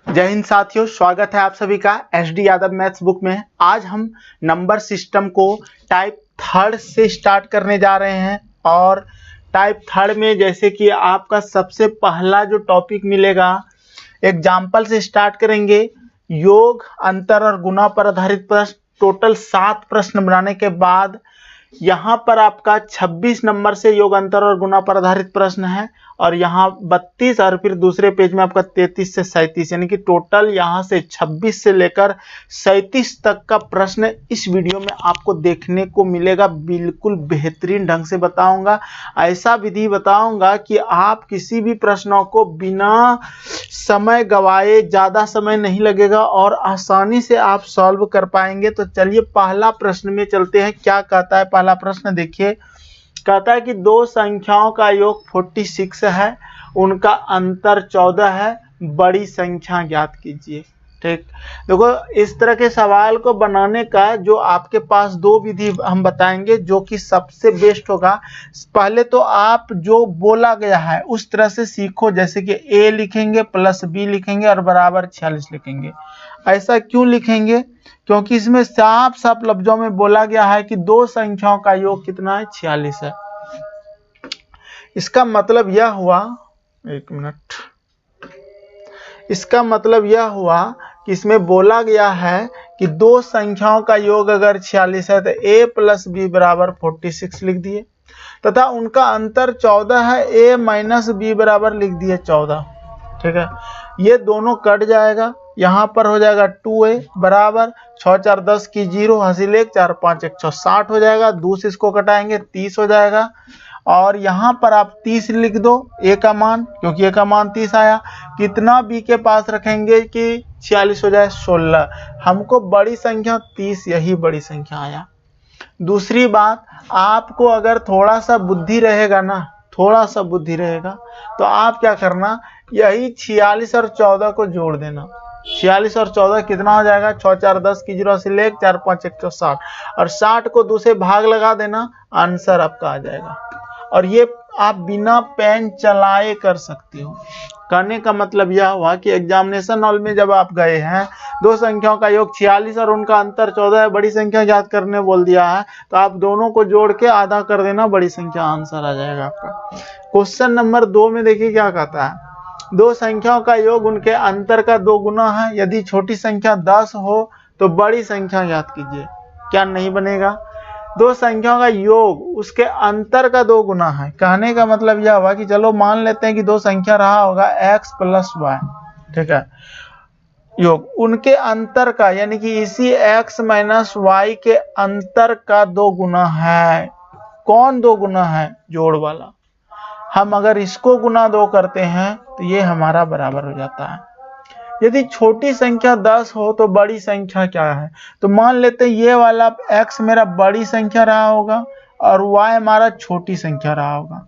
जय हिंद साथियों, स्वागत है आप सभी का एसडी यादव मैथ्स बुक में। आज हम नंबर सिस्टम को टाइप थर्ड से स्टार्ट करने जा रहे हैं और टाइप थर्ड में जैसे कि आपका सबसे पहला जो टॉपिक मिलेगा, एग्जाम्पल से स्टार्ट करेंगे। योग, अंतर और गुणा पर आधारित प्रश्न, टोटल 7 प्रश्न बनाने के बाद यहाँ पर आपका 26 नंबर से योग, अंतर और गुणा पर आधारित प्रश्न है और यहाँ 32 और फिर दूसरे पेज में आपका 33 से 37, यानी कि टोटल यहाँ से 26 से लेकर 37 तक का प्रश्न इस वीडियो में आपको देखने को मिलेगा। बिल्कुल बेहतरीन ढंग से बताऊंगा, ऐसा विधि बताऊंगा कि आप किसी भी प्रश्नों को बिना समय गवाए, ज़्यादा समय नहीं लगेगा और आसानी से आप सॉल्व कर पाएंगे। तो चलिए पहला प्रश्न में चलते हैं। क्या कहता है पहला प्रश्न, देखिए। कहता है कि दो संख्याओं का योग 46 है, उनका अंतर 14 है, बड़ी संख्या ज्ञात कीजिए। ठीक, देखो इस तरह के सवाल को बनाने का जो आपके पास दो विधि हम बताएंगे जो कि सबसे बेस्ट होगा। पहले तो आप जो बोला गया है उस तरह से सीखो, जैसे कि a लिखेंगे प्लस b लिखेंगे और बराबर 46 लिखेंगे। ऐसा क्यों लिखेंगे? क्योंकि इसमें साफ साफ लफ्जों में बोला गया है कि दो संख्याओं का योग कितना है, 46 है। इसका मतलब यह हुआ, एक मिनट, इसका मतलब यह हुआ कि इसमें बोला गया है कि दो संख्याओं का योग अगर 46 है तो a प्लस बी बराबर 46 लिख दिए, तथा उनका अंतर 14 है, a माइनस बी बराबर लिख दिए 14। ठीक है, ये दोनों कट जाएगा, यहाँ पर हो जाएगा 2a बराबर 6 4 10 की 0, हासिल 1 4 5 160 हो जाएगा। दूसरे इसको कटाएंगे 30 हो जाएगा और यहाँ पर आप 30 लिख दो a का मान, क्योंकि a का मान 30 आया। कितना b के पास रखेंगे कि 46 हो जाए, 16। हमको बड़ी संख्या 30, यही बड़ी संख्या आया। दूसरी बात, आपको अगर थोड़ा सा बुद्धि रहेगा ना, थोड़ा सा बुद्धि रहेगा तो आप क्या करना, यही 46 और 14 को जोड़ देना। 46 और 14 कितना हो जाएगा, 6 4 10 की 0, हासिल 1 4 5 160 और 60 को दूसरे भाग लगा देना, आंसर आपका आ जाएगा। और ये आप बिना पेन चलाए कर सकते हो। कहने का मतलब यह हुआ कि एग्जामिनेशन हॉल में जब आप गए हैं, दो संख्याओं का योग 46 और उनका अंतर 14 है, बड़ी संख्या याद करने बोल दिया है, तो आप दोनों को जोड़ के आधा कर देना, बड़ी संख्या आंसर आ जाएगा आपका। क्वेश्चन नंबर 2 में देखिए क्या कहता है। दो संख्याओं का योग उनके अंतर का 2 गुना है, यदि छोटी संख्या 10 हो तो बड़ी संख्या याद कीजिए। क्या नहीं बनेगा? दो संख्याओं का योग उसके अंतर का 2 गुना है। कहने का मतलब यह हुआ कि चलो मान लेते हैं कि दो संख्या रहा होगा x प्लस y, ठीक है, योग उनके अंतर का, यानी कि इसी x माइनस y के अंतर का 2 गुना है। कौन 2 गुना है? जोड़ वाला। हम अगर इसको गुना 2 करते हैं तो ये हमारा बराबर हो जाता है। यदि छोटी संख्या 10 हो तो बड़ी संख्या क्या है? तो मान लेते हैं ये वाला x मेरा बड़ी संख्या रहा होगा और y हमारा छोटी संख्या रहा होगा।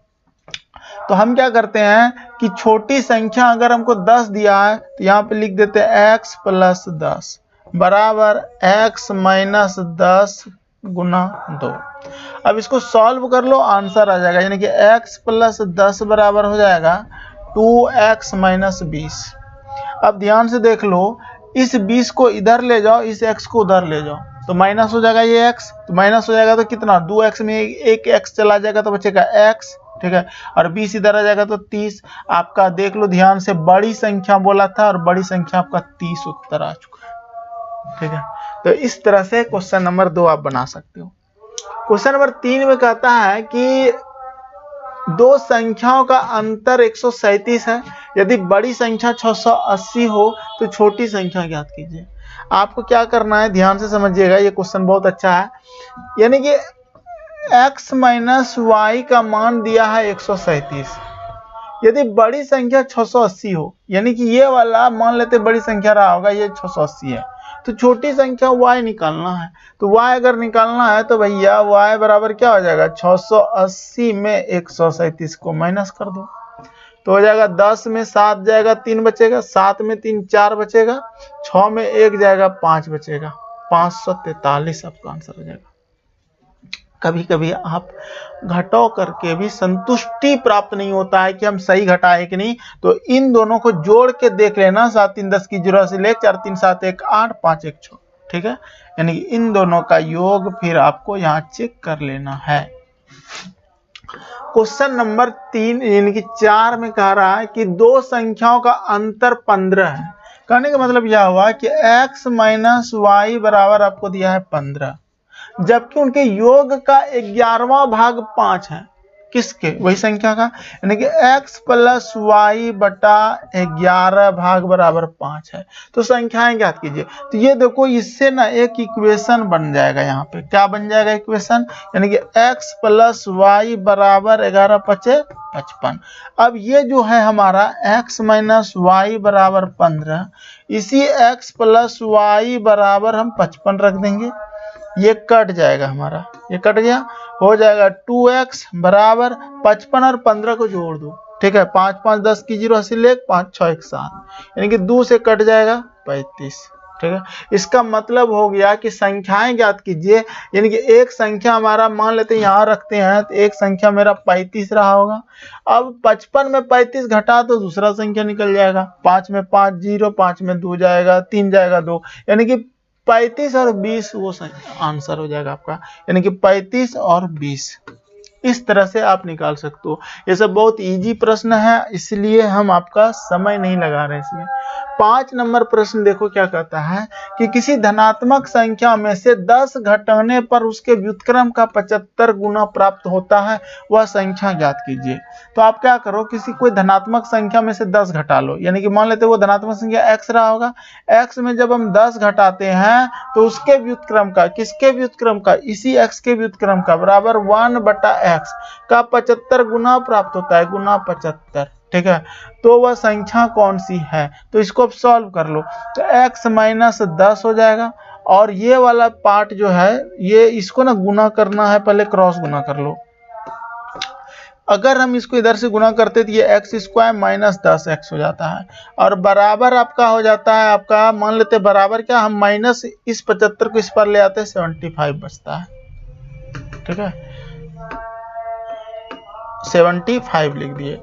तो हम क्या करते हैं कि छोटी संख्या अगर हमको 10 दिया है तो यहाँ पे लिख देते हैं x प्लस 10 बराबर x माइनस 10 गुना 2। अब इसको सॉल्व कर लो, आंसर आ जाएगा, यानी कि x प्लस 10 बराबर हो जाएगा 2x माइनस 20। अब ध्यान से देख लो, इस 20 को इधर ले जाओ, इस x को उधर ले जाओ तो माइनस हो जाएगा ये x, तो माइनस हो जाएगा तो कितना, 2x में एक x चला जाएगा तो बचेगा x, ठीक है, और 20 इधर आ जाएगा तो 30। आपका देख लो ध्यान से, बड़ी संख्या बोला था और बड़ी संख्या आपका 30 उत्तर आ चुका है। ठीक है, तो इस तरह से क्वेश्चन नंबर 2 आप बना सकते हो। क्वेश्चन नंबर 3 में कहता है कि दो संख्याओं का अंतर 137 है, यदि बड़ी संख्या 680 हो तो छोटी संख्या ज्ञात कीजिए। आपको क्या करना है, ध्यान से समझिएगा, ये क्वेश्चन बहुत अच्छा है। यानी कि x माइनस y का मान दिया है 137, यदि बड़ी संख्या 680 हो, यानी कि ये वाला मान लेते बड़ी संख्या रहा होगा, ये 680 है, तो छोटी संख्या y निकालना है। तो y अगर निकालना है तो भैया y बराबर क्या हो जाएगा, 680 में 137 को माइनस कर दो तो हो जाएगा 10 में 7 जाएगा, 3 बचेगा, 7 में 3 4 बचेगा, 6 में 1 जाएगा, 5 बचेगा, 543 आपका आंसर हो जाएगा। कभी कभी आप घटाव करके भी संतुष्टि प्राप्त नहीं होता है कि हम सही घटाए कि नहीं, तो इन दोनों को जोड़ के देख लेना। 7 3 10 की 0 से ले 4 3 7 1 8 5 1 6, ठीक है। यानी कि इन दोनों का योग फिर आपको यहाँ चेक कर लेना है। क्वेश्चन नंबर 3 यानी कि 4 में कह रहा है कि दो संख्याओं का अंतर 15 है। कहने का मतलब यह हुआ कि x माइनस वाई बराबर आपको दिया है 15, जबकि उनके योग का 11वां भाग 5 है। किसके? वही संख्या का, यानी कि x प्लस वाई बटा 11 भाग बराबर 5 है। तो संख्याएं ज्ञात कीजिए। तो ये देखो, इससे ना एक इक्वेशन बन जाएगा। यहाँ पे क्या बन जाएगा इक्वेशन? यानी कि x प्लस वाई बराबर 11 पचे 55। अब ये जो है हमारा x माइनस वाई बराबर 15, इसी x प्लस वाई बराबर हम 55 रख देंगे। ये कट जाएगा हमारा, ये कट गया, हो जाएगा 2x बराबर 55 और 15 को जोड़ दो, ठीक है। 5 5 10 की 0 80 ले 5 6 1 7, यानी कि 2 से कट जाएगा 35, ठीक है। इसका मतलब हो गया कि संख्याएं ज्ञात कीजिए। यानी कि एक संख्या हमारा मान लेते हैं यहाँ रखते हैं, तो एक संख्या मेरा 35 रहा होगा। अब 55 में 35 घटा तो दूसरा संख्या निकल जाएगा। 5 में 5 0, 5 में 2 जाएगा, 3 जाएगा 2, यानी कि 35 और 20 वो आंसर हो जाएगा आपका। यानी कि 35 और 20 इस तरह से आप निकाल सकते हो। ये सब बहुत इजी प्रश्न है, इसलिए हम आपका समय नहीं लगा रहे इसमें। 5 नंबर प्रश्न देखो क्या कहता है कि किसी धनात्मक संख्या में से 10 घटाने पर उसके व्युत्क्रम का 75 गुना प्राप्त होता है, वह संख्या ज्ञात कीजिए। तो आप क्या करो, किसी कोई धनात्मक संख्या में से 10 घटा लो। यानी कि मान लेते वो धनात्मक संख्या x रहा होगा, x में जब हम 10 घटाते हैं तो उसके व्युत्क्रम का, किसके व्युत्क्रम का? इसी x के व्युत्क्रम का बराबर 1 बटा x का 75 गुना प्राप्त होता है, गुना 75, ठीक है। तो वह संख्या कौन सी है? तो इसको आप सॉल्व कर लो। तो x माइनस 10 हो जाएगा, और ये वाला पार्ट जो है ये इसको ना गुना करना है, पहले क्रॉस गुना कर लो। अगर हम इसको इधर से गुना करते तो ये एक्स स्क्वायर माइनस 10x हो जाता है, और बराबर आपका हो जाता है, आपका मान लेते बराबर क्या, हम माइनस इस 75 को इस पर ले आते हैं, 75 बचता है, ठीक है। 75 लिख दिए।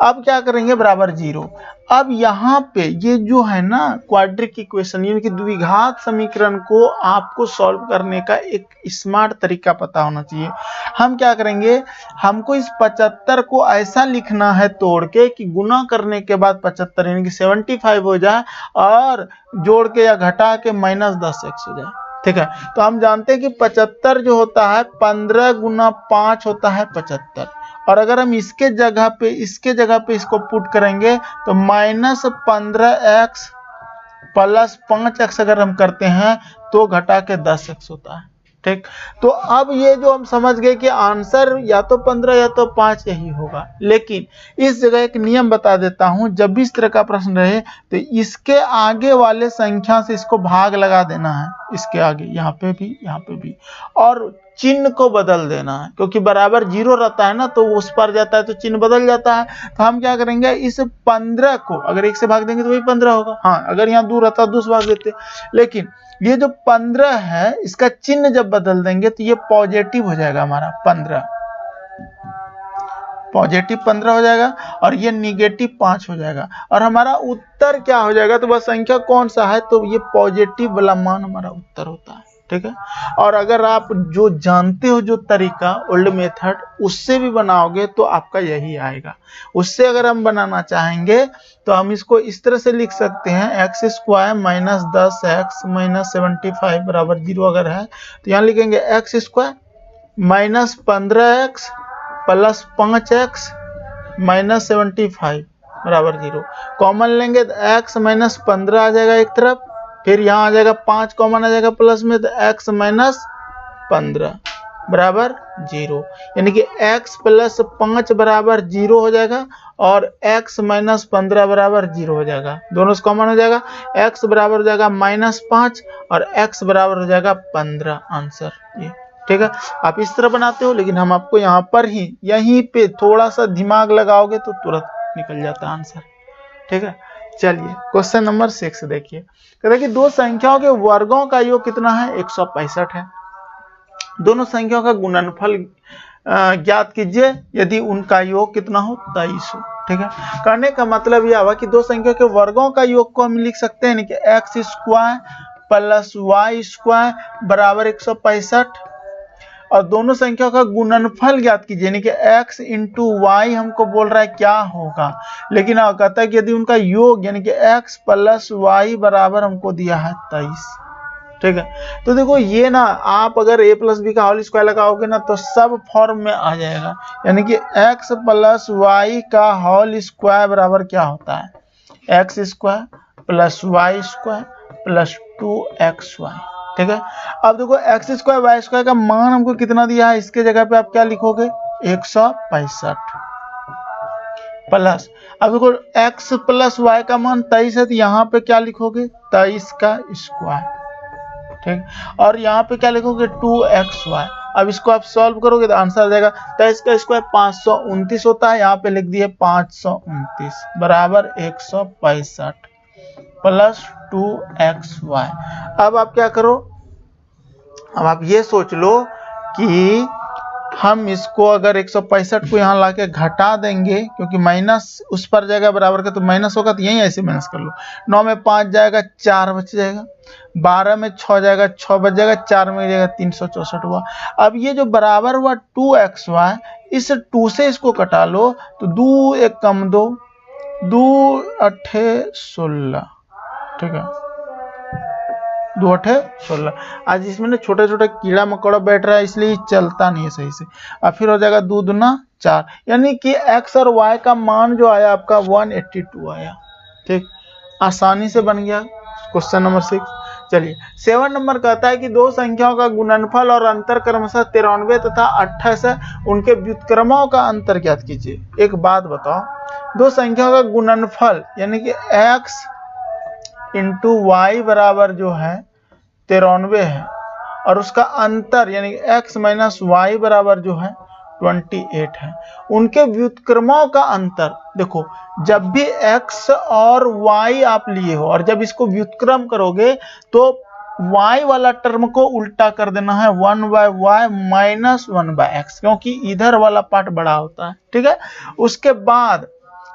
अब क्या करेंगे, बराबर 0। अब यहाँ पे ये जो है ना क्वाड्रिक इक्वेशन यानी कि द्विघात समीकरण को आपको सॉल्व करने का एक स्मार्ट तरीका पता होना चाहिए। हम क्या करेंगे, हमको इस 75 को ऐसा लिखना है तोड़ के कि गुना करने के बाद 75 यानी कि 75 हो जाए, और जोड़ के या घटा के माइनस 10x हो जाए, ठीक है। तो हम जानते हैं कि 75 जो होता है 15 गुना 5 होता है 75, और अगर हम इसके जगह पे इसको पुट करेंगे तो माइनस 15x प्लस 5x अगर हम करते हैं तो घटा के 10x होता है, ठीक। तो अब ये जो हम समझ गए कि आंसर या तो 15 या तो 5 यही होगा। लेकिन इस जगह एक नियम बता देता हूं, जब भी इस तरह का प्रश्न रहे तो इसके आगे वाले संख्या से इसको भाग लगा देना है, इसके आगे, यहाँ पे भी, और चिन्ह को बदल देना है, क्योंकि बराबर 0 रहता है ना, तो उस पर जाता है तो चिन्ह बदल जाता है। तो हम क्या करेंगे, इस 15 को अगर 1 से भाग देंगे तो वही 15 होगा। हाँ, अगर यहाँ 2 रहता 2 से भाग देते, लेकिन ये जो 15 है इसका चिन्ह जब बदल देंगे तो ये पॉजिटिव हो जाएगा, हमारा 15 पॉजिटिव 15 हो जाएगा, और ये निगेटिव 5 हो जाएगा, और हमारा उत्तर क्या हो जाएगा, तो वह संख्या कौन सा है, तो ये पॉजिटिव वाला मान हमारा उत्तर होता है, ठीक है। और अगर आप जो जानते हो जो तरीका ओल्ड मेथड, उससे भी बनाओगे तो आपका यही आएगा। उससे अगर हम बनाना चाहेंगे तो हम इसको इस तरह से लिख सकते हैं, x square minus 10x minus 75 बराबर 0 अगर है तो यहाँ लिखेंगे x square minus 15x plus 5x minus 75 बराबर 0। कॉमन लेंगे तो x माइनस 15 आ जाएगा एक तरफ, फिर यहाँ आ जाएगा 5 कॉमन आ जाएगा प्लस में, तो x माइनस 15 बराबर 0, यानी कि x प्लस 5 बराबर 0 हो जाएगा, और x माइनस 15 बराबर 0 हो जाएगा। दोनों से कॉमन हो जाएगा, x बराबर हो जाएगा माइनस 5 और x बराबर हो जाएगा 15, आंसर ये, ठीक है। आप इस तरह बनाते हो, लेकिन हम आपको यहाँ पर ही यहीं पे थोड़ा सा दिमाग लगाओगे तो तुरंत निकल जाता है आंसर, ठीक है। चलिए क्वेश्चन नंबर 6 देखिए, कहते हैं कि दो संख्याओं के वर्गों का योग कितना है, 165 है। दोनों संख्याओं का गुणनफल ज्ञात कीजिए यदि उनका योग कितना हो 23 हो। ठीक है, करने का मतलब यह हुआ कि दो संख्या के वर्गों का योग को हम लिख सकते हैं कि x square plus y square बराबर 165 और दोनों संख्याओं का गुणनफल ज्ञात कीजिए यानी कि x इंटू वाई हमको बोल रहा है क्या होगा, लेकिन कहता है कि यदि उनका योग यानी कि x प्लस वाई बराबर हमको दिया है 23। ठीक है, तो देखो ये ना आप अगर a प्लस बी का होल स्क्वायर लगाओगे ना तो सब फॉर्म में आ जाएगा, यानी कि x प्लस वाई का होल स्क्वायर बराबर क्या होता है x square plus y square plus 2xy। ठीक है, अब देखो एक्स स्क्वायर वाई स्क्वायर का मान हमको कितना दिया है, इसके जगह पे आप क्या लिखोगे 165 प्लस, अब देखो x प्लस वाई का मान 23 है तो यहाँ पे क्या लिखोगे 23 का स्क्वायर। ठीक, और यहाँ पे क्या लिखोगे 2xy। अब इसको आप सॉल्व करोगे तो आंसर आ जाएगा 23 का स्क्वायर 529 होता है, यहाँ पे लिख दिए 529 बराबर 165 प्लस 2xy। अब आप क्या करो, अब आप ये सोच लो कि हम इसको अगर 165 को यहाँ लाके घटा देंगे क्योंकि माइनस उस पर जाएगा बराबर का तो माइनस होगा तो यही ऐसे माइनस कर लो। 9 में 5 जाएगा 4 बच जाएगा, 12 में 6 जाएगा 6 बच जाएगा, 4 में जाएगा 364 हुआ। अब ये जो बराबर हुआ 2xy, इस 2 से इसको कटा लो तो 2 एक कम 2, 2 अठे 16। ठीक है, 2 अठे 16। आज इसमें ना छोटा छोटा कीड़ा मकोड़ा बैठ रहा है इसलिए चलता नहीं है सही से। अब फिर हो जाएगा 2 दूना 4, यानी कि x और y का मान जो आया आपका 182 आया। ठीक, आसानी से बन गया क्वेश्चन नंबर 6। चलिए 7 नंबर कहता है कि दो संख्याओं का गुणनफल और अंतर क्रमशः 93 तथा 28 है, उनके व्युत्क्रमों का अंतर ज्ञात कीजिए। एक बात बताओ, दो संख्याओं का गुणनफल यानी कि x इंटू वाई बराबर जो है 93 है और उसका अंतर यानी x माइनस वाई बराबर जो है 28 है। उनके व्युत्क्रमों का अंतर देखो, जब भी x और y आप लिए हो और जब इसको व्युत्क्रम करोगे तो y वाला टर्म को उल्टा कर देना है 1/y माइनस 1/x, क्योंकि इधर वाला पार्ट बड़ा होता है। ठीक है, उसके बाद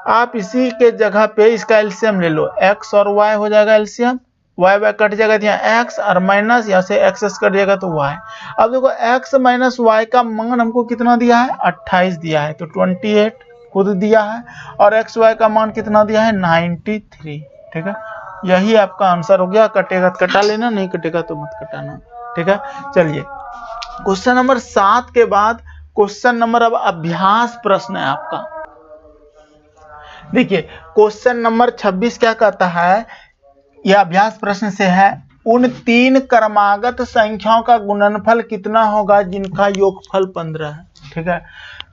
आप इसी के जगह पे इसका एलसीएम ले लो, x और y हो जाएगा एलसीएम, y बाय कट जाएगा तो यहाँ x और माइनस यहाँ से x कट जाएगा तो y। अब देखो x माइनस y का मान हमको कितना दिया है 28 दिया है तो 28 खुद दिया है और x y का मान कितना दिया है 93। ठीक है, यही आपका आंसर हो गया। कटेगा तो कटा लेना, नहीं कटेगा तो मत कटाना। ठीक है, चलिए क्वेश्चन नंबर 7 के बाद क्वेश्चन नंबर अब अभ्यास प्रश्न है आपका। देखिए क्वेश्चन नंबर 26 क्या कहता है, यह अभ्यास प्रश्न से है, उन 3 क्रमागत संख्याओं का गुणनफल कितना होगा जिनका योगफल 15 है। ठीक है,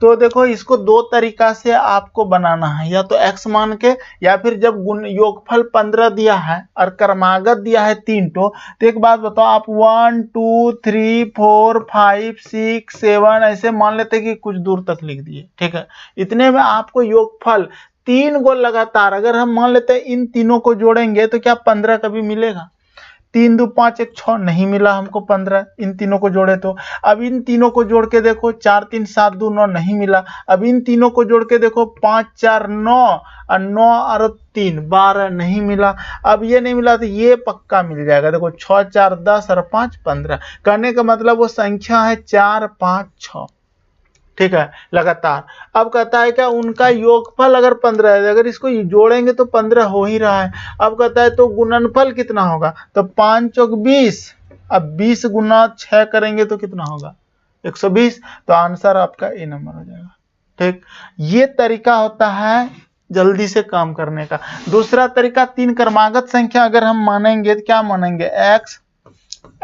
तो देखो इसको दो तरीका से आपको बनाना है, या तो x मान के या फिर जब गुण योगफल 15 दिया है और क्रमागत दिया है 3 तो एक बात बताओ, आप 1 2 3 4 5 6 7 ऐसे मान लेते कि कुछ दूर तक लिख दिए। ठीक है, इतने में आपको योगफल 3 गो लगातार अगर हम मान लेते हैं इन तीनों को जोड़ेंगे तो क्या 15 कभी मिलेगा? 3 2 5 1 6 नहीं मिला हमको 15, इन तीनों को जोड़े तो। अब इन तीनों को जोड़ के देखो 4 3 7 2 9 नहीं मिला। अब इन तीनों को जोड़ के देखो 5 4 9 और 9 और 3 12 नहीं मिला। अब ये नहीं मिला तो ये पक्का मिल जाएगा। देखो 6 4 10 और 5 15, कहने का मतलब वो संख्या है 4 5 6। ठीक है, लगातार। अब कहता है क्या उनका योगफल अगर 15 है, अगर इसको जोड़ेंगे तो 15 हो ही रहा है। अब कहता है तो गुणनफल कितना होगा, तो 5 चौक 20, अब 20 गुना 6 करेंगे तो कितना होगा 120, तो आंसर आपका ए नंबर हो जाएगा। ठीक, ये तरीका होता है जल्दी से काम करने का। दूसरा तरीका 3 क्रमागत संख्या अगर हम मानेंगे तो क्या मानेंगे,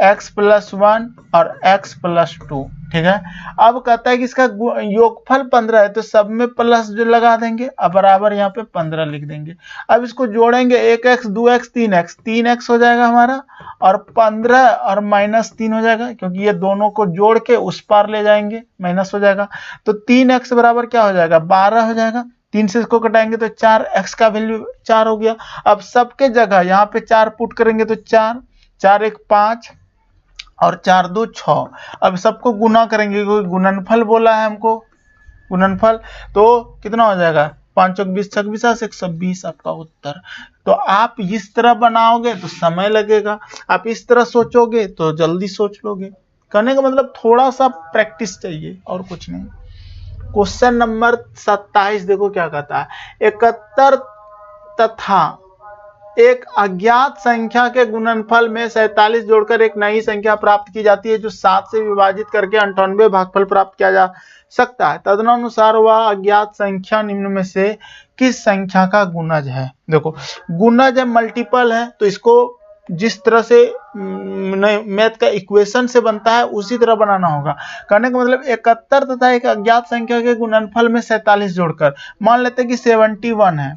x प्लस 1 और x प्लस 2। ठीक है, अब कहता है कि इसका योगफल 15 है तो सब में प्लस जो लगा देंगे, अब बराबर यहाँ पे 15 लिख देंगे। अब इसको जोड़ेंगे 1x 2x 3x, 3x हो जाएगा हमारा और 15 और माइनस 3 हो जाएगा, क्योंकि ये दोनों को जोड़ के उस पार ले जाएंगे माइनस हो जाएगा। तो 3x बराबर क्या हो जाएगा 12 हो जाएगा। 3 से इसको कटाएंगे तो 4, x का वैल्यू 4 हो गया। अब सबके जगह यहाँ पे 4 पुट करेंगे तो 4 4 1 5 और 4 2 6। अब सबको गुना करेंगे क्योंकि गुणनफल बोला है हमको, गुणनफल। तो कितना हो जाएगा 5 चौक 20 26 120 आपका उत्तर। तो आप इस तरह बनाओगे तो समय लगेगा, आप इस तरह सोचोगे तो जल्दी सोच लोगे। कहने का मतलब थोड़ा सा प्रैक्टिस चाहिए और कुछ नहीं। क्वेश्चन नंबर 27 देखो क्या कहता है। 71 तथा एक अज्ञात संख्या के गुणनफल में 47 जोड़कर एक नई संख्या प्राप्त की जाती है जो 7 से विभाजित करके 98 भागफल प्राप्त किया जा सकता है। तदनुसार वह अज्ञात संख्या निम्न में से किस संख्या का गुणज है। देखो गुणज है, मल्टीपल है, तो इसको जिस तरह से मैथ का इक्वेशन से बनता है उसी तरह बनाना होगा। कहने का मतलब 71 तथा एक अज्ञात संख्या के गुणनफल में 47 जोड़कर, मान लेते हैं कि 71 है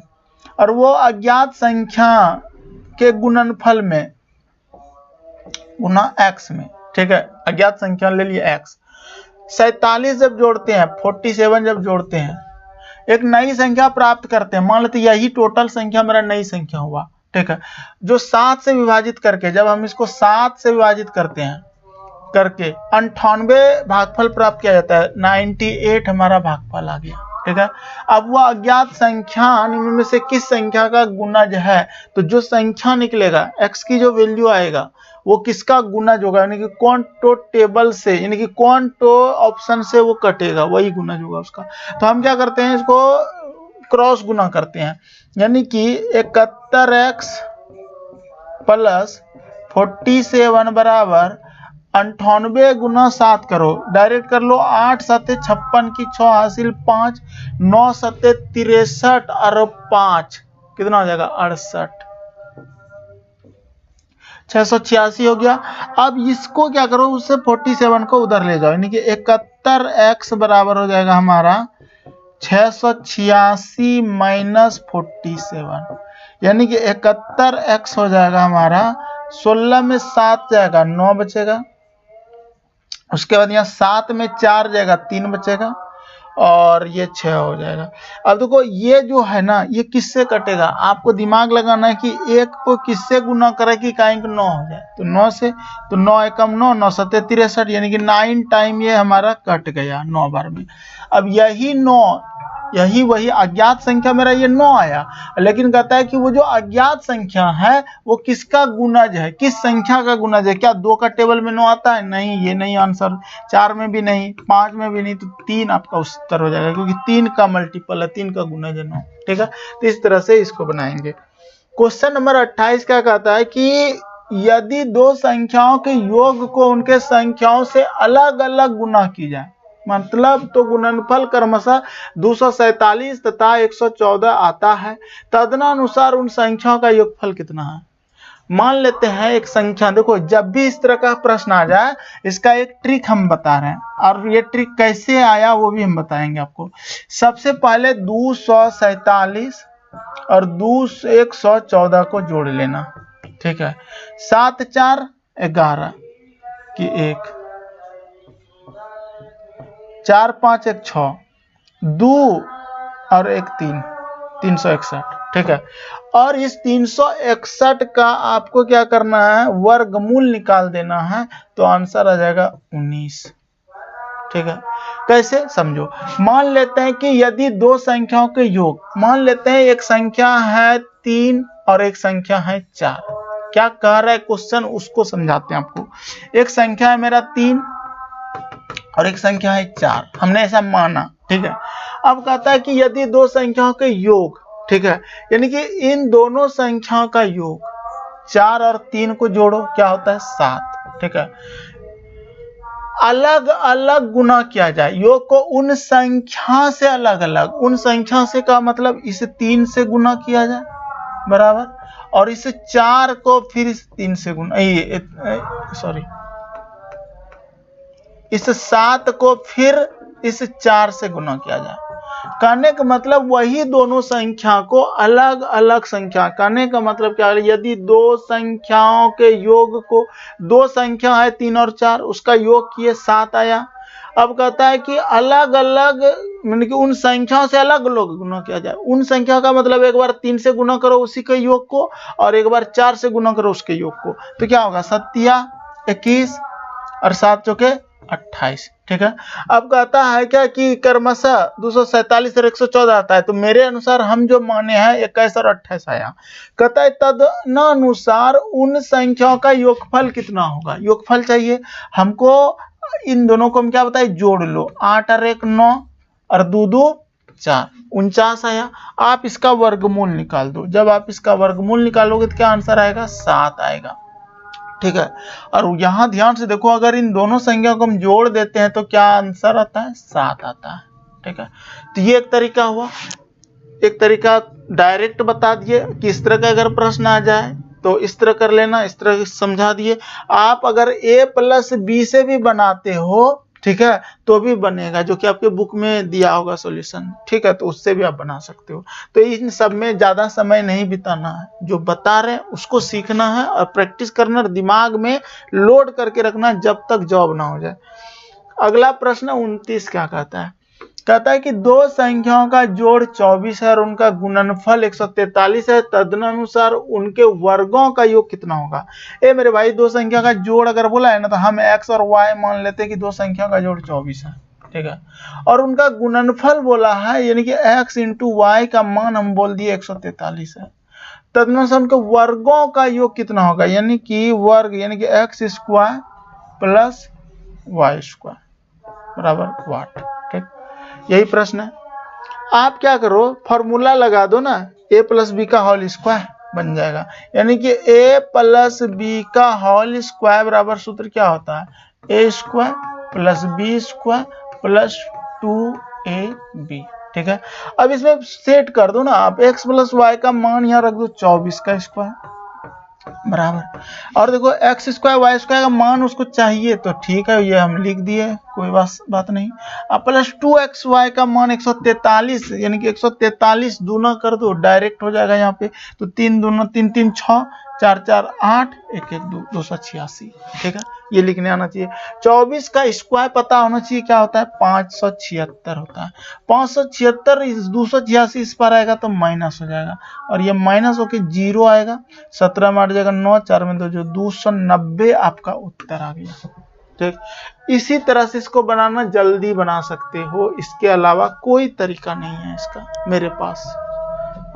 और वो अज्ञात संख्या के गुणनफल में गुना x में, ठीक है, अज्ञात संख्या ले लिए x। 47 जब जोड़ते हैं, 47 जब जोड़ते हैं, एक नई संख्या प्राप्त करते हैं। मान लेते यही टोटल संख्या मेरा नई संख्या हुआ, ठीक है, जो 7 से विभाजित करके, जब हम इसको 7 से विभाजित करते हैं करके 98 भागफल प्राप्त किया जाता है। 98 हमारा भागफल आ गया, ठीक है। अब वह अज्ञात संख्या निम्न में से किस संख्या का गुणज है। तो जो संख्या निकलेगा, x की जो वैल्यू आएगा वो किसका गुणज होगा, यानी कि कौन तो टेबल से, यानी कि कौन तो ऑप्शन से वो कटेगा, वही गुणज होगा उसका। तो हम क्या करते हैं, इसको क्रॉस गुना करते हैं, यानी कि 71x प्लस 47 बराबर 98 गुना 7 करो, डायरेक्ट कर लो। 8 7 56 की 6 हासिल 5, 9 7 63 और 5 कितना हो जाएगा 68, 686 हो गया। अब इसको क्या करो, उससे 47 को उधर ले जाओ, यानी कि 71x बराबर हो जाएगा हमारा 686 माइनस 47, यानी कि 71x हो जाएगा हमारा 16 में 7 जाएगा 9 बचेगा, उसके बाद यहाँ 7 में 4 जाएगा 3 बचेगा और ये 6 हो जाएगा। अब देखो ये जो है ना, ये किससे कटेगा, आपको दिमाग लगाना है कि एक को किससे गुना करे कि काहे को 9 हो जाए। तो 9 से, तो 9 एकम 9, 9 7 63, यानी कि 9 टाइम ये हमारा कट गया 9 बार में। अब यही 9, यही वही अज्ञात संख्या मेरा ये 9 आया, लेकिन कहता है कि वो जो अज्ञात संख्या है वो किसका गुणज है, किस संख्या का गुणज है। क्या 2 का टेबल में 9 आता है, नहीं, ये नहीं आंसर। 4 में भी नहीं, 5 में भी नहीं, तो 3 आपका उत्तर हो जाएगा, क्योंकि 3 का मल्टीपल है, 3 का गुणज है 9, ठीक है। तो इस तरह से इसको बनाएंगे। क्वेश्चन नंबर 28 क्या कहता है कि यदि दो संख्याओं के योग को उनके संख्याओं से अलग अलग गुना की जाए, मतलब तो गुणनफल क्रमशः 247 तथा 114 आता है, तदनुसार उन संख्याओं का योगफल कितना है। मान लेते हैं एक संख्या, देखो जब भी इस तरह का प्रश्न आ जाए इसका एक ट्रिक हम बता रहे हैं, और ये ट्रिक कैसे आया वो भी हम बताएंगे आपको। सबसे पहले 247 और 114 को जोड़ लेना, ठीक है। 7 4 11 की 1, 4 5 1 6, 2 और 1 3, 361, ठीक है। और इस 361 का आपको क्या करना है, वर्गमूल निकाल देना है, तो आंसर आ जाएगा 19, ठीक है। कैसे समझो, मान लेते हैं कि यदि दो संख्याओं के योग, मान लेते हैं एक संख्या है 3 और एक संख्या है 4। क्या कह रहा है क्वेश्चन, उसको समझाते हैं आपको। एक संख्या है मेरा 3 और एक संख्या है 4, हमने ऐसा माना, ठीक है। अब कहता है कि यदि दो संख्याओं के योग, ठीक है, यानी कि इन दोनों संख्याओं का योग 4 और 3 को जोड़ो, क्या होता है 7, ठीक है। अलग अलग गुना किया जाए, योग को उन संख्या से अलग अलग, उन संख्या से का मतलब इस 3 से गुना किया जाए बराबर, और इस 4 को फिर इस 3 से गुना, इस 7 को फिर इस 4 से गुना किया जाए। कहने का मतलब वही दोनों संख्या को अलग अलग संख्या, कहने का मतलब क्या है, यदि दो संख्याओं के योग को, दो संख्या है 3 और 4, उसका योग किए 7 आया। अब कहता है कि अलग अलग, यानी कि उन संख्याओं से अलग अलग गुना किया जाए। उन संख्या का मतलब एक बार 3 से गुना करो उसी के योग को, और एक बार 4 से गुना करो उसके योग को, तो क्या होगा 7 21 और 7 चौके 28। ठीक है, अब कहता है क्या कि क्रमशः 247 और 114 आता है, तो मेरे अनुसार हम जो माने हैं 21 और 28 आया। कहता है तदनुसार उन संख्याओं का योगफल कितना होगा। योगफल चाहिए हमको, इन दोनों को हम क्या बताए, जोड़ लो। 8 और 1 9 और 2 2 4, 49 आया। आप इसका वर्गमूल निकाल दो। जब आप इसका वर्गमूल निकालोगे तो क्या आंसर आएगा, 7 आएगा। ठीक है, और यहां ध्यान से देखो, अगर इन दोनों संख्या को हम जोड़ देते हैं तो क्या आंसर आता है, 7 आता है। ठीक है, तो ये एक तरीका हुआ। एक तरीका डायरेक्ट बता दिए कि इस तरह का अगर प्रश्न आ जाए तो इस तरह कर लेना, इस तरह समझा दिए। आप अगर a प्लस बी से भी बनाते हो, ठीक है, तो भी बनेगा, जो कि आपके बुक में दिया होगा सॉल्यूशन। ठीक है, तो उससे भी आप बना सकते हो। तो इन सब में ज्यादा समय नहीं बिताना है, जो बता रहे हैं उसको सीखना है और प्रैक्टिस करना, दिमाग में लोड करके रखना जब तक जॉब ना हो जाए। अगला प्रश्न 29 क्या कहता है, कहता है कि दो संख्याओं का जोड़ 24 है और उनका गुणनफल 143 है, तदनुसार उनके वर्गों का योग कितना होगा। मेरे भाई, दो संख्या का जोड़ अगर बोला है ना, तो हम x और y मान लेते हैं कि दो संख्या का जोड़ 24 है। ठीक है, और उनका गुणनफल बोला है, यानी कि x इंटू वाई का मान हम बोल दिए 143 है। तदनुसार उनके वर्गों का योग कितना होगा, यानी कि वर्ग, यानी कि x square plus y square बराबर वाट। ठीक, यही प्रश्न है। आप क्या करो, फॉर्मूला लगा दो ना, a प्लस बी का होल स्क्वायर बन जाएगा, यानी कि a प्लस बी का होल स्क्वायर बराबर सूत्र क्या होता है, a square plus b square plus 2ab। ठीक है, अब इसमें सेट कर दो ना आप, x प्लस वाई का मान यहाँ रख दो 24 का स्क्वायर बराबर, और देखो एक्स स्क्वायर वाई स्क्वायर का मान उसको चाहिए, तो ठीक है, ये हम लिख दिए, कोई बात नहीं। अब प्लस 2xy का मान 143, यानी कि 143 दूना कर दो, डायरेक्ट हो जाएगा यहाँ पे। तो 3 दूना 3 3 6, 4 4 8, 1 1 2, 286। ठीक है, ये लिखने आना चाहिए। 24 का स्क्वायर पता होना चाहिए, क्या होता है, 576 होता है। 576 इस 286 इस पर आएगा तो माइनस हो जाएगा, और ये माइनस होके 0 आएगा। 17 में 8 जाएगा 9, 4 में 2, जो 290 आपका उत्तर आ गया। ठीक, इसी तरह से इसको बनाना जल्दी बना सकते हो, इसके अलावा कोई तरीका नहीं है इसका मेरे पास।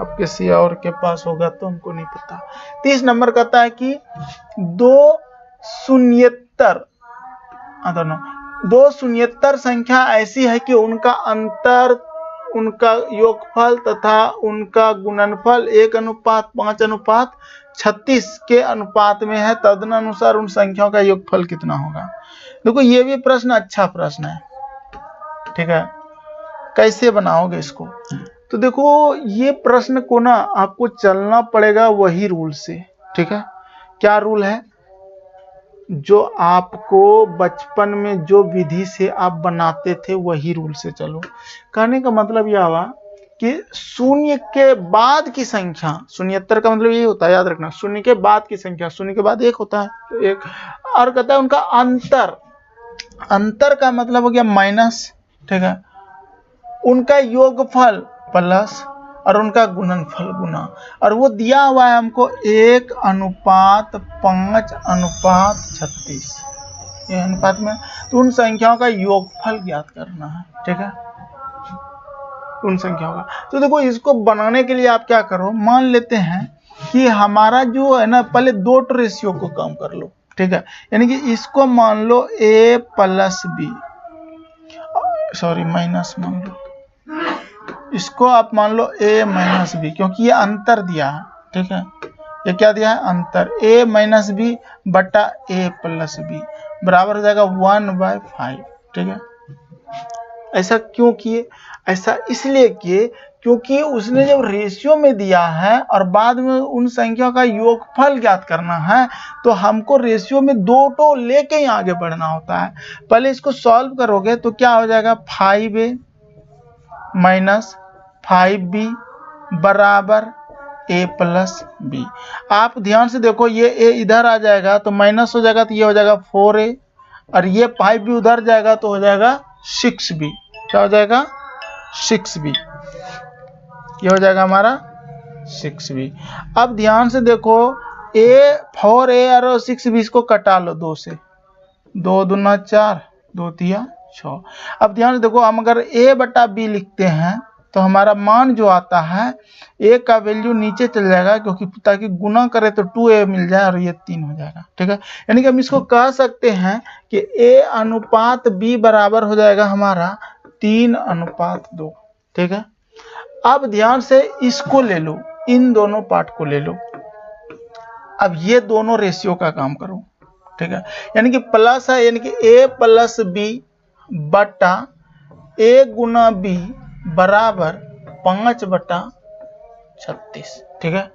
अब किसी और के पास होगा तो हमको नहीं पता। 30 नंबर कहता है कि दो शून्येतर संख्या ऐसी है कि उनका अंतर, उनका योगफल तथा उनका गुणनफल 1:5:36 के अनुपात में है, तदनुसार उन संख्याओं का योगफल कितना होगा। देखो, ये भी प्रश्न अच्छा प्रश्न है। ठीक है, कैसे बनाओगे इसको, तो देखो ये प्रश्न को ना आपको चलना पड़ेगा वही रूल से। ठीक है, क्या रूल है, जो आपको बचपन में जो विधि से आप बनाते थे वही रूल से चलो। कहने का मतलब यह हुआ कि शून्य के बाद की संख्या, शून्येतर का मतलब यही होता है, याद रखना, शून्य के बाद की संख्या, शून्य के बाद 1 होता है तो 1, और कहता है उनका अंतर का मतलब हो गया माइनस। ठीक है, उनका योगफल प्लस और उनका गुणनफल गुना, और वो दिया हुआ है हमको 1:5:36 ये अनुपात में। तो उन संख्याओं का योगफल ज्ञात करना है। ठीक है, उन संख्याओं का। तो देखो, इसको बनाने के लिए आप क्या करो, मान लेते हैं कि हमारा जो है ना, पहले 2 रेशियो को कम कर लो। ठीक है, यानी कि इसको मान लो a plus b, sorry minus मान लो, इसको आप मान लो a माइनस बी, क्योंकि ये अंतर दिया है। ठीक है, ये क्या दिया है, अंतर, a माइनस बी बटा a प्लस बी बराबर हो जाएगा 1/5। ठीक है, ऐसा क्यों किए, ऐसा इसलिए किए क्योंकि उसने जब रेशियो में दिया है और बाद में उन संख्या का योगफल ज्ञात करना है, तो हमको रेशियो में 2 टो लेके ही आगे बढ़ना होता है। पहले इसको सॉल्व करोगे तो क्या हो जाएगा, 5a माइनस 5b बराबर a प्लस बी। आप ध्यान से देखो, ये a इधर आ जाएगा तो माइनस हो जाएगा, तो ये हो जाएगा 4a, और ये 5b उधर जाएगा तो हो जाएगा 6b। क्या हो जाएगा, 6b, ये हो जाएगा हमारा 6b। अब ध्यान से देखो, 4a और 6b को कटा लो 2 से, 2 दूना 4, 2 तिया 6। अब ध्यान से देखो, हम अगर a बटा b लिखते हैं तो हमारा मान जो आता है a का वैल्यू नीचे चल जाएगा, क्योंकि ताकि गुना करे तो 2a मिल जाए और ये 3 हो जाएगा। ठीक है, यानी कि हम इसको कह सकते हैं कि a अनुपात b बराबर हो जाएगा हमारा 3:2। ठीक है, अब ध्यान से इसको ले लो, इन दोनों पार्ट को ले लो। अब ये दोनों रेशियो का काम करो। ठीक है, यानी कि प्लस है, यानी कि a प्लस b बटा a गुना b बराबर 5/36। ठीक है,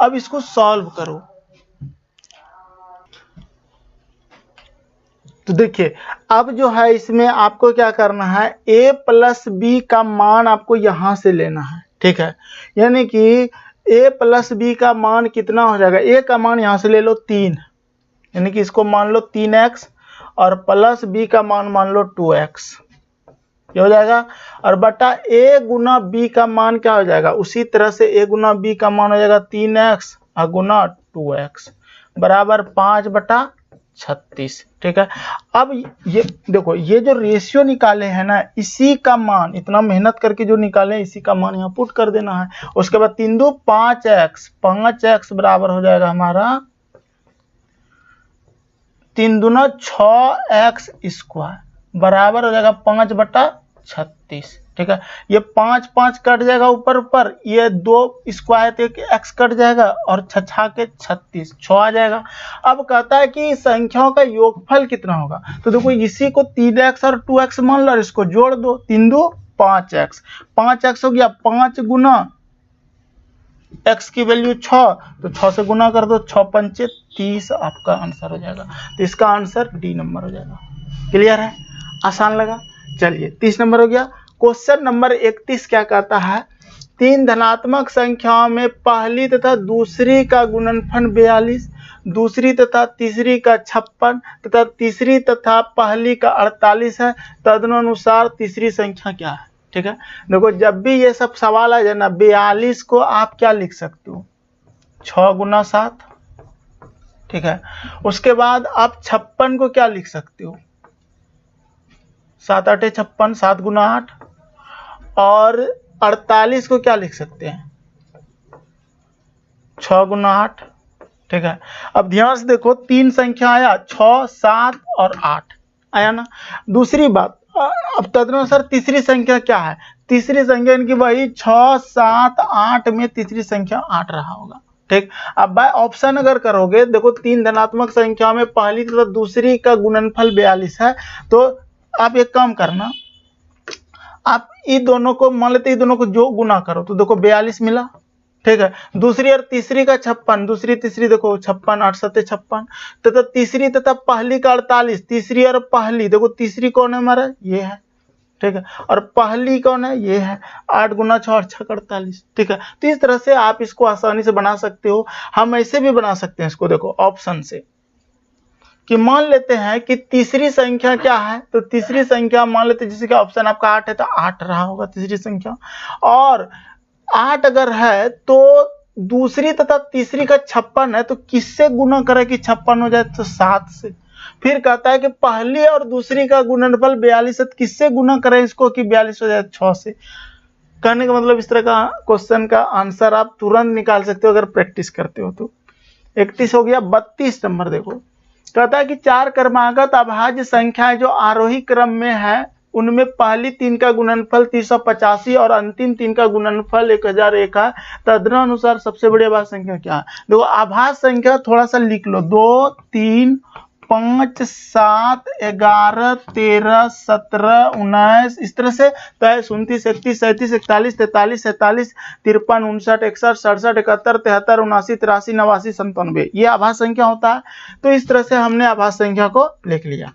अब इसको सॉल्व करो तो देखिए, अब जो है इसमें आपको क्या करना है, a प्लस b का मान आपको यहां से लेना है। ठीक है, यानी कि a प्लस b का मान कितना हो जाएगा, a का मान यहां से ले लो 3, यानी कि इसको मान लो 3x और प्लस b का मान लो 2x, ये हो जाएगा। और बटा a गुना b का मान क्या हो जाएगा, उसी तरह से a गुना b का मान हो जाएगा 3x और गुना 2x बराबर 5/36। ठीक है, अब ये देखो, ये जो रेशियो निकाले हैं ना, इसी का मान, इतना मेहनत करके जो निकाले इसी का मान यहाँ पुट कर देना है। उसके बाद 3 2 5x, 5x बराबर हो जाएगा हमारा 3 दूना 6x स्क्वायर बराबर हो जाएगा 5/36। ठीक है, ये 5 5 कट जाएगा ऊपर ऊपर, ये 2 स्क्वायर थे कि x कट जाएगा और 6 के 36, 6 आ जाएगा। अब कहता है कि संख्याओं का योगफल कितना होगा, तो देखो इसी को 3x और 2x मान लो और इसको जोड़ दो, 3 2 5x, 5x हो गया 5 गुना x की वैल्यू 6, तो 6 से गुना कर दो, 6 पंचे 30 आपका आंसर हो जाएगा। तो इसका आंसर डी नंबर हो जाएगा। क्लियर है, आसान लगा। चलिए 30 नंबर हो गया। क्वेश्चन नंबर 31 क्या कहता है, 3 धनात्मक संख्याओं में पहली तथा दूसरी का गुणनफल 42, दूसरी तथा तीसरी का 56 तथा तीसरी तथा पहली का 48 है, तदनुसार तीसरी संख्या क्या है। ठीक है, देखो जब भी ये सब सवाल आ जाए ना, 42 को आप क्या लिख सकते हो, 6 गुना 7। ठीक है, उसके बाद आप 56 को क्या लिख सकते हो, 7 8 56, 7 गुना 8। और 48 को क्या लिख सकते हैं, 6 गुना 8। ठीक है, अब ध्यान से देखो, 3 संख्या आया, 6 7 और 8 आया ना। दूसरी बात, अब तदनुसार तीसरी संख्या क्या है, तीसरी संख्या इनकी वही 6 7 8 में तीसरी संख्या 8 रहा होगा। ठीक, अब बाय ऑप्शन अगर करोगे, देखो 3 धनात्मक संख्या में पहली तथा दूसरी का गुणनफल 42 है, तो आप एक काम करना, आप इन दोनों को मान लेते, इन दोनों को जो गुना करो तो देखो 42 मिला। ठीक है, दूसरी और तीसरी का 56, दूसरी तीसरी देखो 56 8 7 56, तथा तीसरी तथा पहली का 48, तीसरी और पहली देखो, तीसरी कौन है हमारा, ये है। ठीक है, और पहली कौन है, ये है। 8 गुना 6 और 6 48। ठीक है, तो इस तरह से आप इसको आसानी से बना सकते हो। हम ऐसे भी बना सकते हैं इसको, देखो ऑप्शन से, कि मान लेते हैं कि तीसरी संख्या क्या है, तो तीसरी संख्या मान लेते हैं, जैसे कि ऑप्शन आपका 8 है तो 8 रहा होगा तीसरी संख्या, और 8 अगर है तो दूसरी तथा तीसरी का 56 है, तो किससे गुना करें कि 56 हो जाए, तो 7 से। फिर कहता है कि पहली और दूसरी का गुणनफल 42 है, तो किससे गुना करें इसको कि 42 हो जाए, 6 से। कहने का मतलब इस तरह का क्वेश्चन का आंसर आप तुरंत निकाल सकते हो अगर प्रैक्टिस करते हो तो। 31 हो गया। 32 नंबर देखो, कहता है कि 4 क्रमागत अभाज्य संख्याएं जो आरोही क्रम में है, उनमें पहली 3 का गुणनफल 385 और अंतिम 3 का गुणनफल 1001 है, तदनुसार सबसे बड़ी अभाज्य संख्या क्या है। देखो अभाज्य संख्या थोड़ा सा लिख लो, 2 3 5 7 11 13 17 19, इस तरह से 23 29 31 37 41 43 47 53 59 61 67 71 73 79 83 89 97, ये आभाज्य संख्या होता है। तो इस तरह से हमने आभाज्य संख्या को लिख लिया।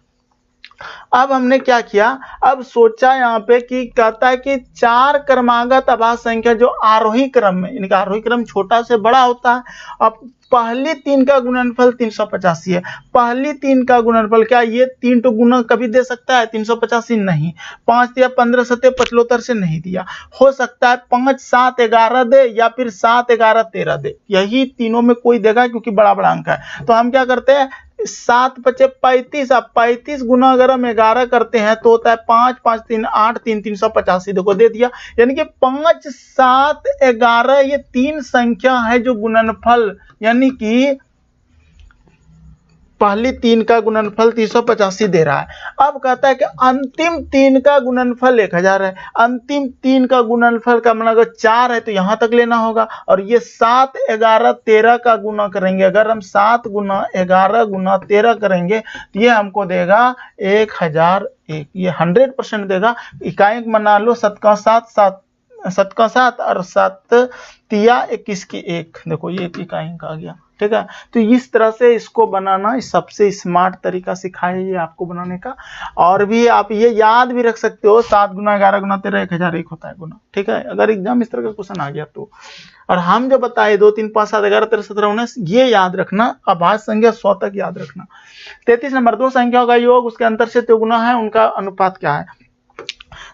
अब हमने क्या किया, अब सोचा यहाँ पे कि कहता है कि 4 क्रमागत अभाज्य संख्या जो आरोही क्रम में, यानी कि आरोही क्रम छोटा से बड़ा होता है। अब पहली 3 का गुणनफल 385 है, पहली 3 का गुणनफल क्या, ये 3 तो गुना कभी दे सकता है, 385 नहीं, 5 दिया 15 7 75 से नहीं दिया, हो सकता है 5 7 11 दे या फिर 7 11 13 दे, यही तीनों में कोई देगा क्योंकि बड़ा बड़ा अंक है। तो हम क्या करते हैं, 7 बचे 35। अब 35 गुना अगर हम 11 करते हैं तो होता है 5 5 3 8 3 385। देखो दे दिया, यानी कि 5 7 11 ये 3 संख्या है जो गुणनफल, यानी कि पहली 3 का गुणनफल 385 दे रहा है। अब कहता है कि अंतिम 3 का गुणनफल 1000 है। अंतिम 3 का गुणनफल का मतलब अगर 4 है तो यहां तक लेना होगा, और ये 7 11 13 का गुना करेंगे। अगर हम 7 गुना 11 गुना 13 करेंगे तो ये हमको देगा 1001। ये 100% देगा। इकाई बना लो, 7 का 7 और 7 तिया 21 की 1। देखो ये एक इकाई का आ गया, ठीक है। तो इस तरह से इसको बनाना सबसे स्मार्ट तरीका सिखाया ये आपको बनाने का। और भी आप ये याद भी रख सकते हो, 7 गुना 11 गुना 13 1001 होता है गुना, ठीक है। अगर एग्जाम इस तरह का क्वेश्चन आ गया तो। और हम जो बताए 2 3 5 7 11 13 17 19 ये याद रखना। अभाज्य संख्या 100 तक याद रखना। 33 नंबर, दो संख्याओं का योग उसके अंतर से तिगुना है, उनका अनुपात क्या है।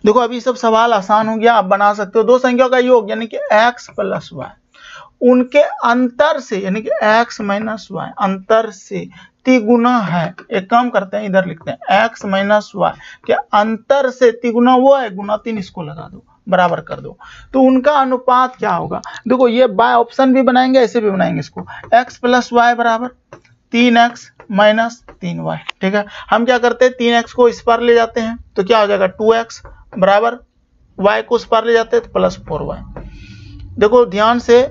देखो अभी सब सवाल आसान हो गया, आप बना सकते हो। दो संख्याओं का योग यानी कि x प्लस वाई, उनके अंतर से यानी कि x माइनस वाई अंतर से तिगुना है। एक काम करते हैं, इधर लिखते हैं x माइनस वाई के अंतर से तिगुना वो है, गुना 3 इसको लगा दो, बराबर कर दो। तो उनका अनुपात क्या होगा। देखो ये बाय ऑप्शन भी बनाएंगे, ऐसे भी बनाएंगे इसको। x प्लस वाई बराबर 3x माइनस 3y, ठीक है। हम क्या करते हैं, 3x को इस पार ले जाते हैं तो क्या हो जाएगा 2x बराबर y को उस पार ले जाते हैं तो प्लस 4y। देखो ध्यान से,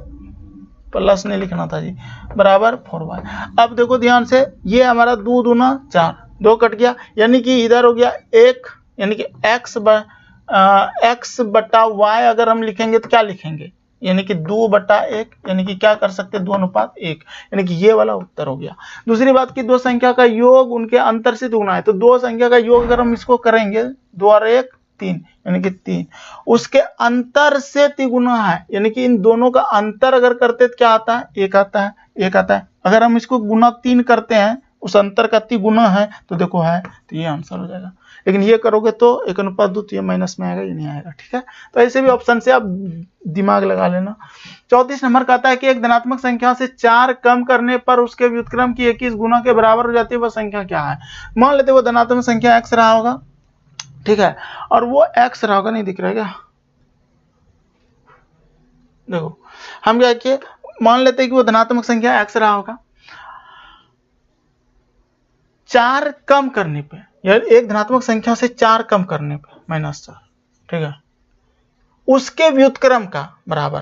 प्लस नहीं लिखना था जी, बराबर 4y। अब देखो ध्यान से, ये हमारा 2 दूना 4, 2 कट गया, यानी कि इधर हो गया 1, यानी कि x बटा y अगर हम लिखेंगे तो क्या लिखेंगे, यानी कि 2/1, यानी कि क्या कर सकते हैं 2:1, यानी कि ये वाला उत्तर हो गया। दूसरी बात की दो संख्या का योग उनके अंतर से दुगुना है, तो दो संख्या का योग अगर हम इसको करेंगे 2 और 1 3, यानी कि 3, उसके अंतर से तिगुना है, यानी कि इन दोनों का अंतर अगर करते तो क्या आता है, 1 आता है, 1 आता है। अगर हम इसको गुना 3 करते हैं, उस अंतर का तिगुना है तो देखो है, तो ये आंसर हो जाएगा। लेकिन ये करोगे तो 1:2 तो ये माइनस में आएगा, ये नहीं आएगा, ठीक है। तो ऐसे भी ऑप्शन से आप दिमाग लगा लेना। 34 नंबर कहता है कि एक धनात्मक संख्या से 4 कम करने पर उसके व्युत्क्रम की 21 गुना के बराबर हो जाती है, वह संख्या क्या है। मान लेते वो धनात्मक संख्या x रहा होगा, ठीक है, और वो x रहा होगा, नहीं दिख रहा है क्या, देखो हम क्या किए, मान लेते हैं कि वो धनात्मक संख्या x रहा होगा, 4 कम करने पे, यार एक धनात्मक संख्या से 4 कम करने पे -4, ठीक है, उसके व्युत्क्रम का बराबर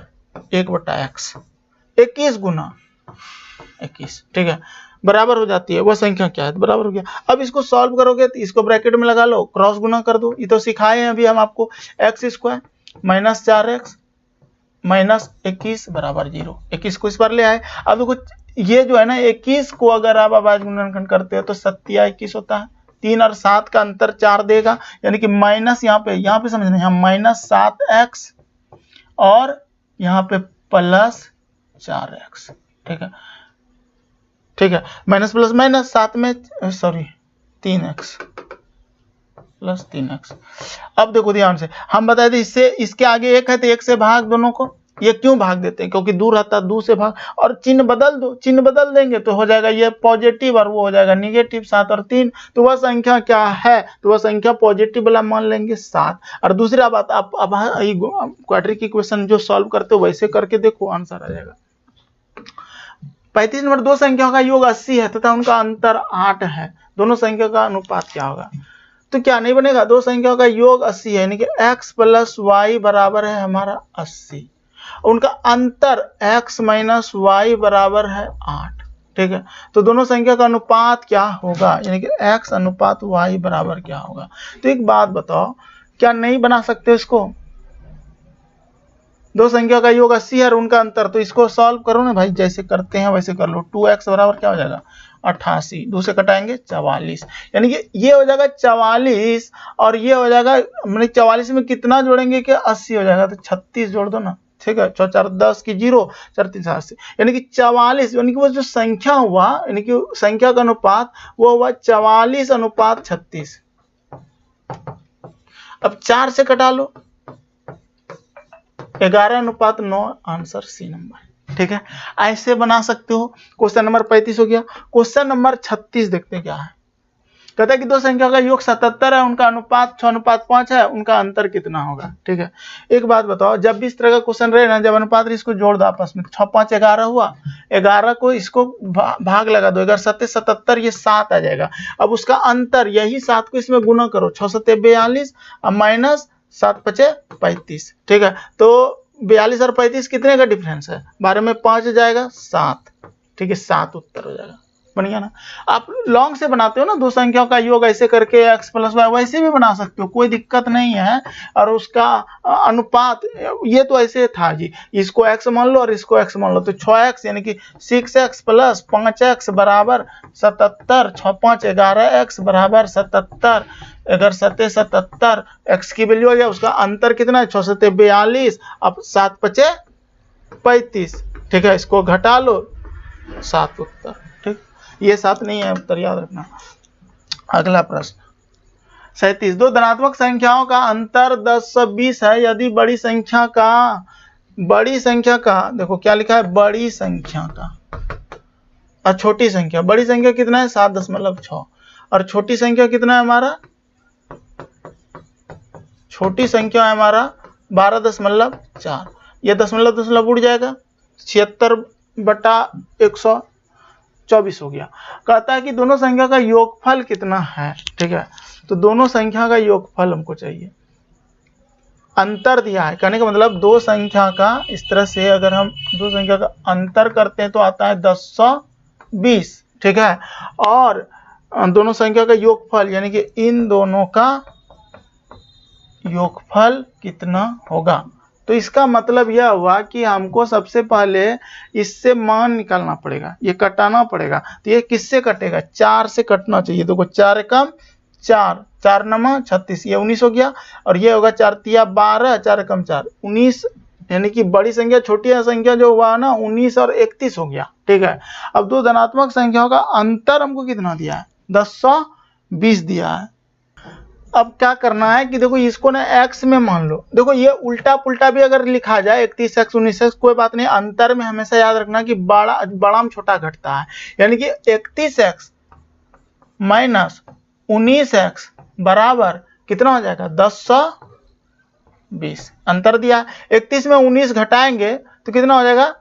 1/x 21 गुना 21, ठीक है, बराबर हो जाती है, वह संख्या क्या है, तो बराबर हो गया। अब इसको सॉल्व करोगे तो इसको ब्रैकेट में लगा लो, क्रॉस गुना कर दो। ये तो सिखाए हैं अभी हम आपको, x² -4x -21 बराबर 0, 21 को इस पर ले आए। अब देखो ये जो है ना 21 को अगर आप अभाज्य गुणनखंड करते हो तो 7 या 21 होता है, 3 और 7 का अंतर 4 देगा, यानी कि माइनस यहाँ पे समझना, यहाँ -7x और यहाँ पे +4x, ठीक है, ठीक है, माइनस प्लस माइनस 7 में 3x प्लस 3x। अब देखो ध्यान से, हम बताए थे इससे इसके आगे 1 है तो 1 से भाग दोनों को। ये क्यों भाग देते हैं, क्योंकि दूर रहता है, 2 से भाग, और चिन्ह बदल दो, चिन्ह बदल देंगे तो हो जाएगा ये पॉजिटिव और वो हो जाएगा निगेटिव, 7 और 3। तो वह संख्या क्या है, तो वह संख्या पॉजिटिव वाला मान लेंगे 7। और दूसरा बात, आप अब क्वाड्रेटिक इक्वेशन जो सॉल्व करते हो वैसे करके देखो, आंसर आ जाएगा। 35 नंबर, दो संख्याओं का योग 80 है तथा उनका अंतर 8 है, दोनों संख्या का अनुपात क्या होगा। तो क्या नहीं बनेगा, दो संख्याओं का योग 80 है, यानी कि x प्लस वाई बराबर है हमारा 80, उनका अंतर x माइनस वाई बराबर है 8, ठीक है। तो दोनों संख्या का अनुपात क्या होगा, यानी कि x अनुपात y बराबर क्या होगा। तो एक बात बताओ, क्या नहीं बना सकते इसको, दो संख्या का योग 80 है और उनका अंतर, तो इसको सॉल्व करो ना भाई, जैसे करते हैं वैसे कर लो। 2x बराबर क्या हो जाएगा 88, 2 से कटाएंगे 44, यानी कि ये हो जाएगा 44 और ये हो जाएगा, मैंने 44 में कितना जोड़ेंगे कि 80 हो जाएगा, तो 36 जोड़ दो ना, ठीक है, 4 4 10 की 0, 4 3 7, यानी कि 44, यानी कि वो जो संख्या हुआ, यानी कि संख्या का अनुपात वो हुआ 44:36। अब 4 से कटा लो, 11:9, आंसर सी नंबर। ठीक है, ऐसे बना सकते हो। क्वेश्चन नंबर 35 हो गया। क्वेश्चन नंबर 36 देखते हैं क्या है। कहता है कि दो संख्या का योग 77 है, उनका अनुपात 6:5 है, उनका अंतर कितना होगा। ठीक है, एक बात बताओ, जब भी इस तरह का क्वेश्चन रहे ना, जब अनुपात इसको जोड़ दो आपस में, 6 5 11 हुआ, 11 को इसको भाग लगा दो, 11 7 77, ये 7 आ जाएगा। अब उसका अंतर, यही 7 को इसमें गुना करो, 6 7 42 और माइनस 7 5 35। ठीक है, तो 42 और 35 कितने का डिफरेंस है, 12 में 5 जाएगा 7। ठीक है, 7 उत्तर हो जाएगा। बन गया ना। आप लॉन्ग से बनाते हो ना, दो संख्याओं का योग ऐसे करके x + y, वैसे भी बना सकते हो, कोई दिक्कत नहीं है। और उसका अनुपात, ये तो ऐसे था जी, इसको x मान लो और इसको x मान लो, तो 6x यानी कि 6x + 5x = 77, 6 5 11x = 77, 11 7 77, x की वैल्यू आ गया, उसका अंतर कितना है, 6 7 42, अब 7 5 35। ठीक है, इसको घटा लो, 7 उत्तर। ठीक, ये 7 नहीं है उत्तर, याद रखना। अगला प्रश्न 37, दो धनात्मक संख्याओं का अंतर 10 से 20 है, यदि बड़ी संख्या का देखो क्या लिखा है, बड़ी संख्या का और छोटी संख्या, बड़ी संख्या कितना है 7.6 और छोटी संख्या कितना है हमारा, छोटी संख्या है हमारा 12.4। ये दशमलव उड़ जाएगा, 76/124 हो गया। कहता है कि दोनों संख्या का योगफल कितना है। ठीक है, तो दोनों संख्या का योगफल हमको चाहिए। अंतर दिया है, कहने का मतलब दो संख्या का, इस तरह से अगर हम दो संख्या का अंतर करते हैं तो आता है 10/20। ठीक है, और दोनों संख्या का योगफल यानी कि इन दोनों का योगफल कितना होगा। तो इसका मतलब यह हुआ कि हमको सबसे पहले इससे मान निकालना पड़ेगा, ये कटाना पड़ेगा। तो ये किससे कटेगा, 4 से कटना चाहिए। देखो 4 कम 4, 4 9 36, ये 19 हो गया। और ये होगा 4 3 12, 4 कम 4 19, यानी कि बड़ी संख्या छोटी संख्या जो हुआ ना 19 और 31 हो गया। ठीक है, अब दो धनात्मक संख्याओं का अंतर हमको कितना दिया है, 10/20 दिया है। अब क्या करना है कि देखो इसको ना x में मान लो, देखो ये उल्टा पुल्टा भी अगर लिखा जाए 31x 19x कोई बात नहीं, अंतर में हमेशा याद रखना कि बड़ा में छोटा घटता है। यानी कि 31x माइनस 19x बराबर कितना हो जाएगा, 10/20। अंतर दिया, 31 में 19 घटाएंगे तो कितना हो जाएगा,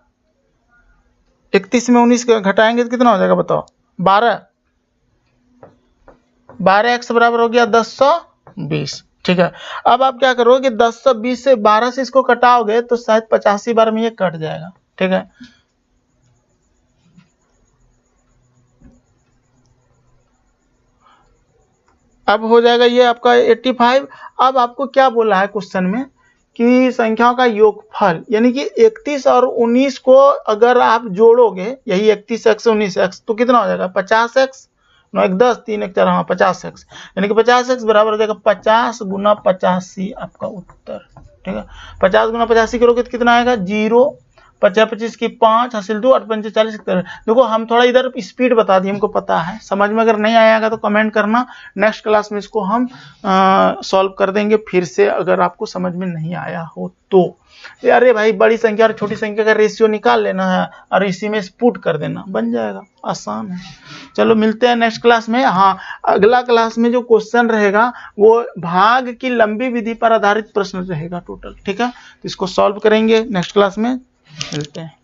31 में 19 घटाएंगे तो कितना हो जाएगा बताओ, 12। 12x बराबर हो गया 10/20। ठीक है, अब आप क्या करोगे, 10/20 से 12 से इसको कटाओगे तो शायद 85 बार में ये कट जाएगा। ठीक है, अब हो जाएगा ये आपका 85। अब आपको क्या बोला है क्वेश्चन में कि संख्याओं का योगफल, यानी कि 31 और 19 को अगर आप जोड़ोगे, यही 31x 19x, तो कितना हो जाएगा 50x, 9 1 10 3 1 4, हाँ 50x, यानी कि 50x बराबर हो जाएगा 50 × 85 आपका उत्तर। ठीक है, 50 × 85 करोगे तो कितना आएगा, 0 50 25 की 5 हासिल 2 8 5 40 71। देखो हम थोड़ा इधर स्पीड बता दिए, हमको पता है, समझ में अगर नहीं आएगा तो कमेंट करना, नेक्स्ट क्लास में इसको हम सॉल्व कर देंगे फिर से, अगर आपको समझ में नहीं आया हो तो। अरे भाई बड़ी संख्या और छोटी संख्या का रेशियो निकाल लेना है और इसी में पुट कर देना, बन जाएगा, आसान है। चलो मिलते हैं नेक्स्ट क्लास में। हाँ, अगला क्लास में जो क्वेश्चन रहेगा वो भाग की लंबी विधि पर आधारित प्रश्न रहेगा टोटल। ठीक है, तो इसको सॉल्व करेंगे नेक्स्ट क्लास में, मिलते हैं।